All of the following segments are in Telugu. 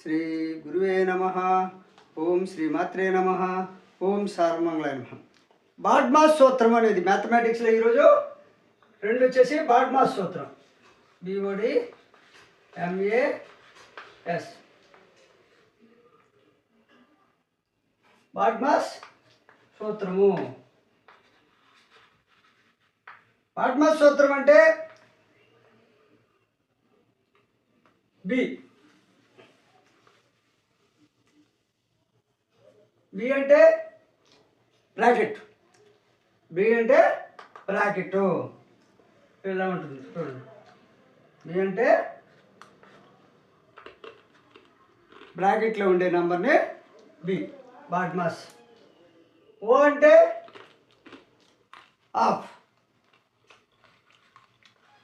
శ్రీ గురువే నమః. ఓం శ్రీ మాత్రే నమః. ఓం సర్వమంగళాయ నమః. బాడ్మాస్ సూత్రం అనేది మ్యాథమెటిక్స్లో ఈరోజు రెండు వచ్చేసి బాడ్మాస్ సూత్రం. BODMAS బాడ్మాస్ సూత్రము. బాడ్మాస్ సూత్రం అంటే బి అంటే బ్రాకెట్. బి అంటే బ్రాకెట్ ఇలా ఉంటుంది చూడండి. బి అంటే బ్రాకెట్లో ఉండే నంబర్ని బి బాడ్మాస్. ఓ అంటే ఆఫ్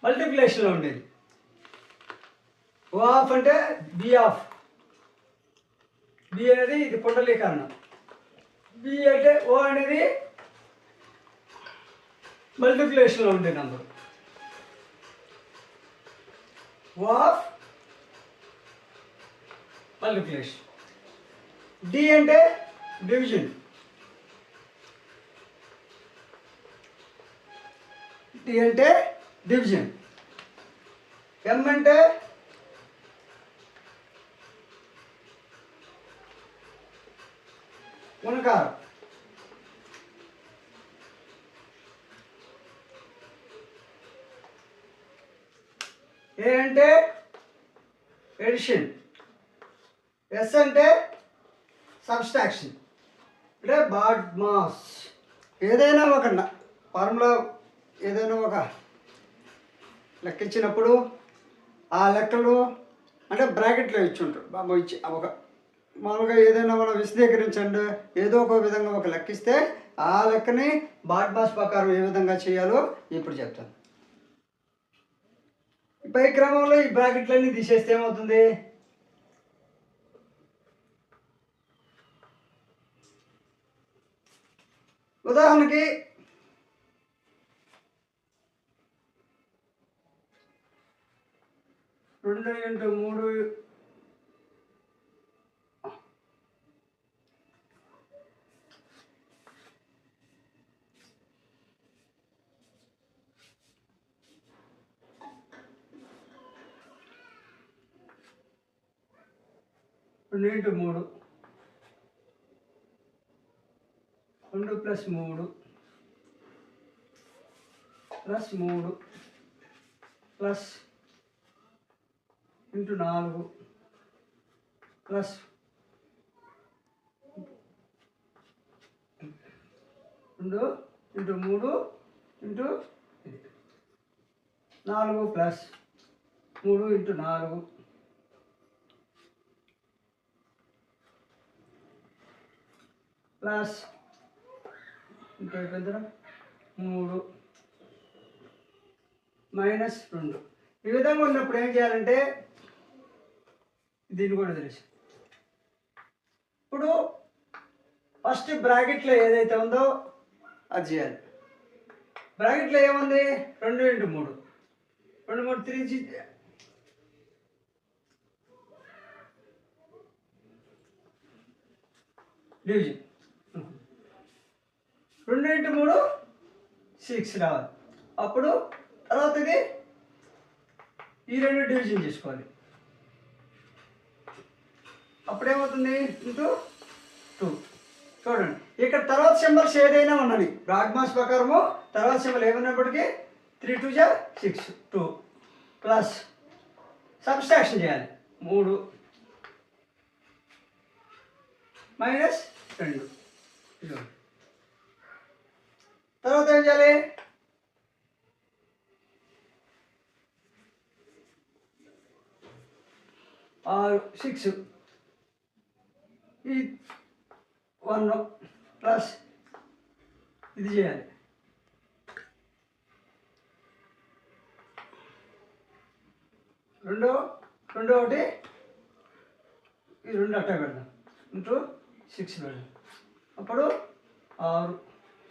మల్టిప్లికేషన్లో ఉండేది. ఓ ఆఫ్ అంటే బి ఆఫ్. బి అనేది ఇది పుండలీకరణం. బి అంటే ఓ అనేది మల్టిప్లికేషన్లో ఉండే number. O of multiplication. D అంటే డివిజన్. డి అంటే డివిజన్. ఎం అంటే గుణకారం. ఏ అంటే ఎడిషన్. ఎస్ అంటే సబ్స్ట్రాక్షన్. అంటే బాడ్మాస్. ఏదైనా ఒక ఫార్ములా ఏదైనా ఒక లెక్కించినప్పుడు ఆ లెక్కలు అంటే బ్రాకెట్లో ఇచ్చి ఉంటారు. బాబు ఇచ్చి ఒక మామూలుగా ఏదైనా మనం విశదీకరించండి, ఏదో ఒక విధంగా ఒక లెక్కిస్తే ఆ లెక్కని బాడ్మాస్ ప్రకారం ఏ విధంగా చేయాలో ఇప్పుడు చెప్తాను. పై క్రమంలో ఈ బ్రాకెట్లన్నీ తీసేస్తే ఏమవుతుంది? ఉదాహరణకి 2 × 3 2 × 3 2 + 3 + 3 ప్లస్ × 4 ప్లస్ 2 × 3 × 4 ప్లస్ 3 × 4 ప్లస్ ఇంకా 3 మైనస్ 2. ఈ విధంగా ఉన్నప్పుడు ఏం చేయాలంటే దీన్ని కూడా తెలుసు. ఇప్పుడు ఫస్ట్ బ్రాకెట్లో ఏదైతే ఉందో అది చేయాలి. బ్రాకెట్లో ఏముంది? 2 × 3 2 3 3 డివిజన్. 2 × 3 6 రావాలి. అప్పుడు తర్వాత ఇది ఈ రెండు డివిజన్ చేసుకోవాలి. అప్పుడేమవుతుంది? × 2. చూడండి ఇక్కడ తర్వాత సింబల్స్ ఏదైనా ఉన్నది బాడ్మాస్ ప్రకారము తర్వాత సింబల్ ఏమన్నప్పటికీ 3 × 2 = 6 2 ప్లస్ సబ్స్ట్రాక్షన్ చేయాలి 3 మైనస్ 2. తర్వాత ఏం చేయాలి? 6 ఈ 1 ప్లస్ ఇది చేయాలి. రెండో ఒకటి ఈ 2 అట్టా పెడదాం × 6 పెడదాం. అప్పుడు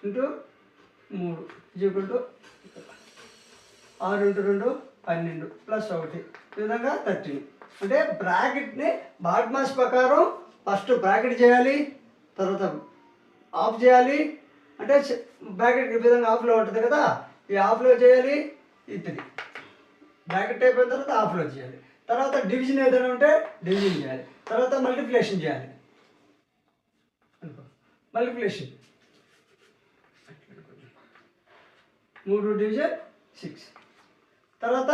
6 × 3 = 6 × 2 12 ప్లస్ 1 ఈ విధంగా 13. అంటే బ్రాకెట్ని బాడ్మాస్ ప్రకారం ఫస్ట్ బ్రాకెట్ చేయాలి, తర్వాత ఆఫ్ చేయాలి. అంటే బ్రాకెట్ ఈ విధంగా ఆఫ్లో ఉంటుంది కదా, ఈ ఆఫ్లో చేయాలి. ఇది బ్రాకెట్ అయిపోయిన తర్వాత ఆఫ్లో చేయాలి. తర్వాత డివిజన్ ఏదైనా ఉంటే డివిజన్ చేయాలి. తర్వాత మల్టిప్లికేషన్ చేయాలి. Multiplication 3 division 6. తర్వాత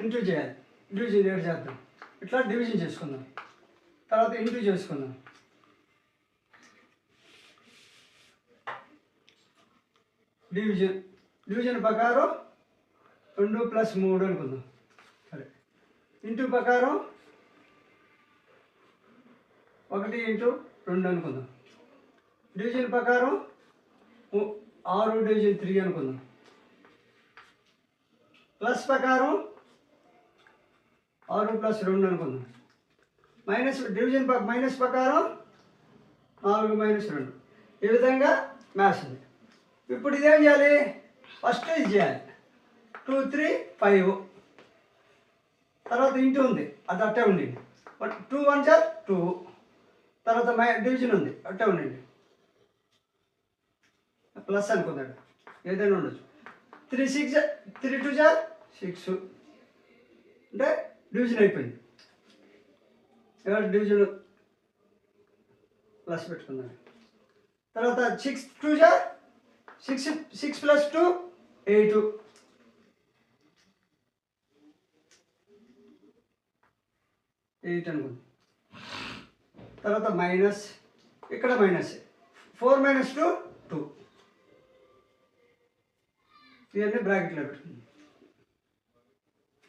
ఇంటూ చేయాలి. డివిజన్ ఏడు చేద్దాం. ఇట్లా డివిజన్ చేసుకుందాం. తర్వాత ఇంటూ చేసుకుందాం. డివిజన్ ప్రకారం 2 + 3 అనుకుందాం. సరే, ఇంటూ ప్రకారం 1 × 2 అనుకుందాం. డివిజన్ ప్రకారం 6 డివిజన్ 3 అనుకుందాం. ప్లస్ ప్రకారం 6 + 2 అనుకుందాం. మైనస్ ప్రకారం 4 - 2. ఈ విధంగా మ్యాథ్స్ ఉంది. ఇప్పుడు ఇదేం చేయాలి? ఫస్ట్ ఇది చేయాలి. 2 3 5. తర్వాత ఇంటూ ఉంది, అది అట్టే ఉండండి. 2 1 2. తర్వాత డివిజన్ ఉంది, అట్టే ఉండండి. ప్లస్ అనుకుందాడు, ఏదైనా ఉండొచ్చు. 3 2 6. అంటే డివిజన్ అయిపోయింది. ఎవరు డివిజన్ ప్లస్ పెట్టుకున్నాడు. తర్వాత 6 2 6 6 + 2 8. అనుకుంది. తర్వాత మైనస్, ఇక్కడ మైనస్ 4 - 2 2. ఇవన్నీ బ్రాకెట్లో పెట్టుకుంది.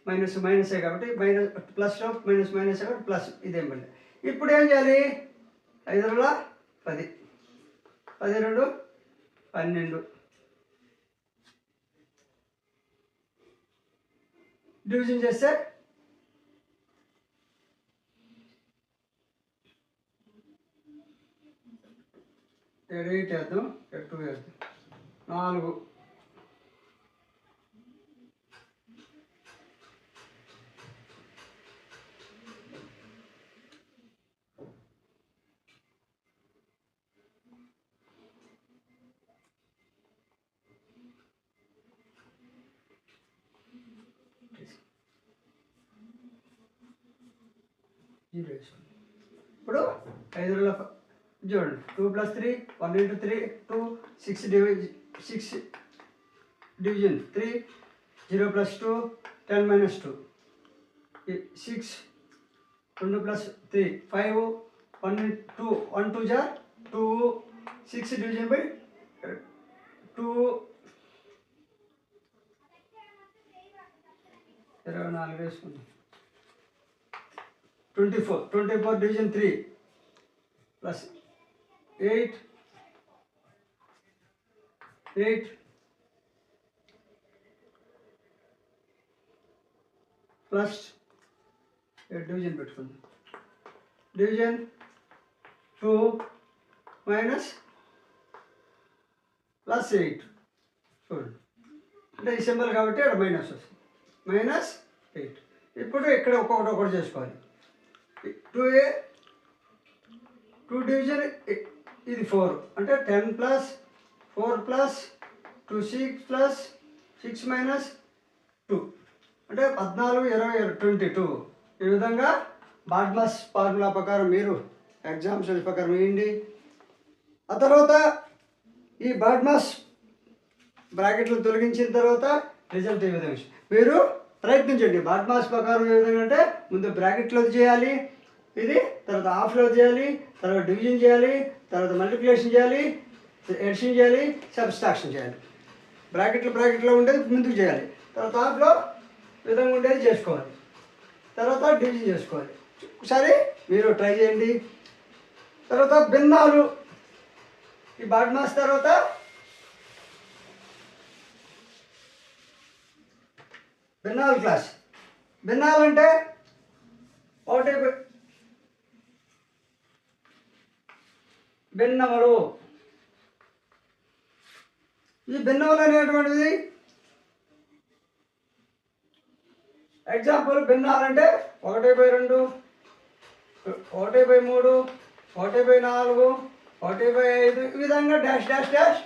మైనసే కాబట్టి ప్లస్లో మైనస్ కాబట్టి ప్లస్, ఇదేం పడలేదు. ఇప్పుడు ఏం చేయాలి? 5 × 10, 10 2 12. డివిజన్ చేస్తే 8 వేద్దాం, 2 వేద్దాం, 4. ఇప్పుడు 5 చూడండి. 2 + 3 1 × 3 2 6 డివిజన్ 3 0 + 2 10 - 2 6 2 + 3 5 1 2 1 2 2 6 డివిజన్ బై 2 24 వేసుకుందాం. 24 డివిజన్ 3 + 8 ప్లస్ డివిజన్ పెట్టుకుందాం. Division 2 minus plus 8. చూడండి, అంటే ఈ సింబల్ కాబట్టి ఇక్కడ మైనస్ వస్తుంది. -8. ఇప్పుడు ఇక్కడ ఒక్కొక్కటి చేసుకోవాలి. 2 డివిజన్ ఇది 4, అంటే 10 + 4 + 2 6 + 6 - 2 అంటే 14 20 22. ఈ విధంగా బాడ్మాస్ ఫార్ములా ప్రకారం మీరు ఎగ్జామ్స్ ప్రకారం వేయండి. ఆ తర్వాత ఈ బాడ్మాస్ బ్రాకెట్లు తొలగించిన తర్వాత రిజల్ట్ ఏ విధంగా మీరు ప్రయత్నించండి. బాడ్మాస్ ప్రకారం ఏ విధంగా అంటే ముందు బ్రాకెట్లో చేయాలి, ఇది తర్వాత ఆఫ్లో చేయాలి, తర్వాత డివిజన్ చేయాలి, తర్వాత మల్టిప్లికేషన్ చేయాలి, ఎడిషన్ చేయాలి, సబ్స్ట్రాక్షన్ చేయాలి. బ్రాకెట్లో ఉండేది ముందుకు చేయాలి, తర్వాత ఆఫ్లో విధంగా ఉండేది చేసుకోవాలి, తర్వాత డివిజన్ చేసుకోవాలి. ఒకసారి మీరు ట్రై చేయండి. తర్వాత భిన్నాలు, ఈ బాడ్మాస్ తర్వాత భిన్నాలు క్లాస్. భిన్నాలు అంటే ఒకటి భిన్నములు. ఈ భిన్నములు అనేటువంటిది ఎగ్జాంపుల్ భిన్నాలంటే 1/2, 1/3, 1/4, 1/5 ఈ విధంగా డాష్ డాష్ డాష్.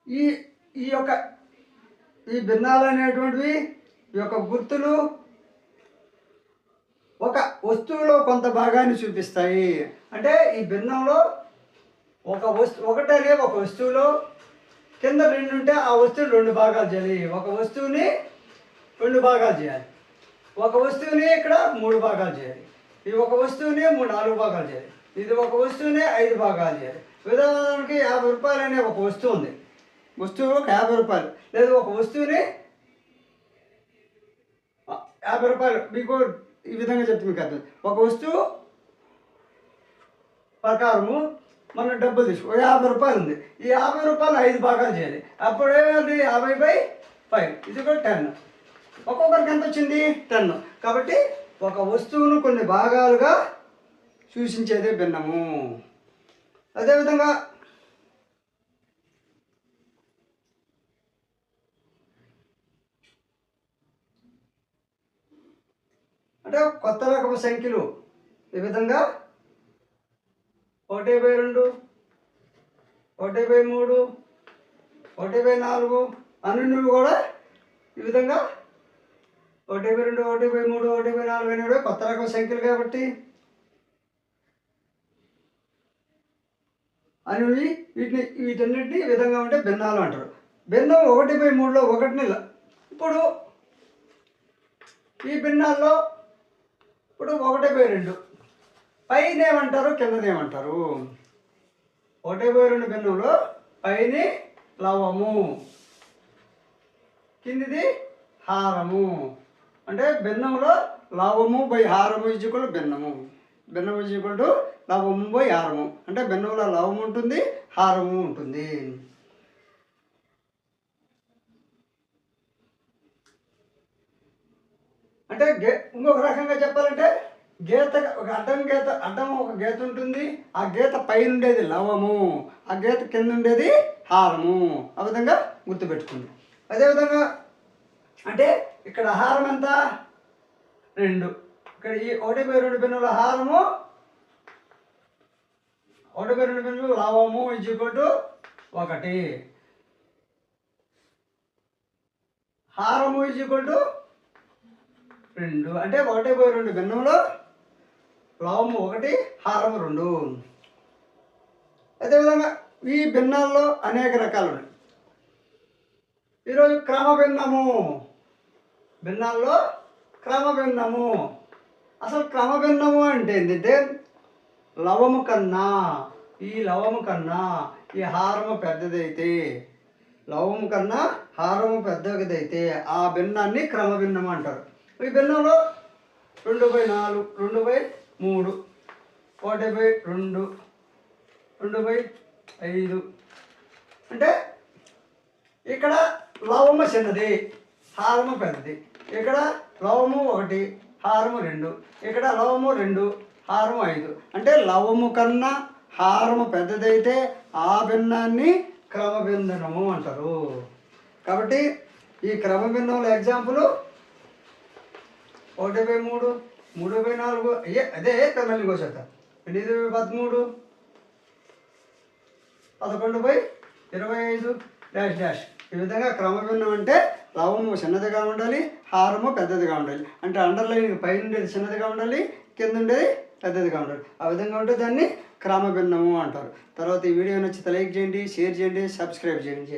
ఈ ఈ యొక్క ఈ భిన్నాలు అనేటువంటివి ఈ యొక్క గుర్తులు ఒక వస్తువులో కొంత భాగాన్ని చూపిస్తాయి. అంటే ఈ భిన్నంలో ఒకటనే ఒక వస్తువులో కింద 2 ఉంటే ఆ వస్తువుని 2 భాగాలు చేయాలి. ఒక వస్తువుని 2 భాగాలు చేయాలి. ఒక వస్తువుని ఇక్కడ 3 భాగాలు చేయాలి. ఇది ఒక వస్తువుని 4 భాగాలు చేయాలి. ఇది ఒక వస్తువుని 5 భాగాలు చేయాలి. ఉదాహరణకి 50 రూపాయలు అనే ఒక వస్తువు ఉంది. వస్తువు ఒక 50 రూపాయలు, లేదా ఒక వస్తువుని 50 రూపాయలు. మీకు ఈ విధంగా చెప్తే మీకు అర్థం. ఒక వస్తువు ప్రకారము మనం డబ్బులు తీసుకో 50 రూపాయలు ఉంది. ఈ 50 రూపాయలు 5 భాగాలు చేయాలి. అప్పుడు ఏమైంది 50/5 ఇది కూడా 10. ఒక్కొక్కరికి ఎంత వచ్చింది 10. కాబట్టి ఒక వస్తువును కొన్ని భాగాలుగా సూచించేదే భిన్నము. అదేవిధంగా అంటే కొత్త రకపు సంఖ్యలు ఈ విధంగా 1/2, 1/3, 1/4 అన్నిటివి కూడా ఈ విధంగా 1/2, 1/3, 1/4 అనేవి కొత్త రకం సంఖ్యలు కాబట్టి అనేవి వీటన్నిటిని ఈ విధంగా ఉంటే భిన్నాలు అంటారు. భిన్నం 1/3లో 1ని ఇప్పుడు ఈ భిన్నాల్లో ఇప్పుడు 1/2 పైన ఏమంటారు కిందనేమంటారు. 1/2 భిన్నంలో పైని లవము, కిందిది హారము. అంటే భిన్నంలో లవము బై హారము ఈజ్వల్ భిన్నము. భిన్నం ఈజ్వల్ లవము బై హారము. అంటే భిన్నంలో లవము ఉంటుంది, హారము ఉంటుంది. అంటే ఇంకొక రకంగా చెప్పాలంటే గీత ఒక అడ్డం ఒక గీత ఉంటుంది. ఆ గీత పైన ఉండేది లవము, ఆ గీత కింద ఉండేది హారము. ఆ విధంగా గుర్తుపెట్టుకుంది. అదేవిధంగా అంటే ఇక్కడ హారం ఎంత 2. ఇక్కడ ఈ 1/2 భిన్నంలో హారము 1/2 భిన్నంలో లవము ఈజ్వల్ 1. హారము ఈజ్వల్ 2. అంటే 1/2 భిన్నంలో లవము 1, హారము 2. అదేవిధంగా ఈ భిన్నాల్లో అనేక రకాలు ఉన్నాయి. ఈరోజు క్రమభిన్నము. భిన్నాల్లో క్రమభిన్నము. అసలు క్రమభిన్నము అంటే ఏంటంటే లవము కన్నా ఈ హారము పెద్దదైతే, లవము కన్నా హారము పెద్దదైతే ఆ భిన్నాన్ని క్రమభిన్నం అంటారు. ఈ భిన్నంలో 2/4, 2/3, 1/2, 2/5. అంటే ఇక్కడ లవము చిన్నది, హారము పెద్దది. ఇక్కడ లవము 1, హారము 2. ఇక్కడ లవము 2, హారము 5. అంటే లవము కన్నా హారము పెద్దదైతే ఆ భిన్నాన్ని క్రమభిన్నము అంటారు. కాబట్టి ఈ క్రమభిన్నంలో ఎగ్జాంపుల్ 1/3, 3/4 అదే మళ్ళీ ఇంకోసేత 8/13, 11/25 డాష్ డాష్. ఈ విధంగా క్రమభిన్నం అంటే లవము చిన్నదిగా ఉండాలి, హారము పెద్దదిగా ఉండాలి. అంటే అండర్లైన్ పైన ఉండేది చిన్నదిగా ఉండాలి, కింద ఉండేది పెద్దదిగా ఉండాలి. ఆ విధంగా ఉంటే దాన్ని క్రమభిన్నము అంటారు. తర్వాత ఈ వీడియో నచ్చితే లైక్ చేయండి, షేర్ చేయండి, సబ్స్క్రైబ్ చేయండి.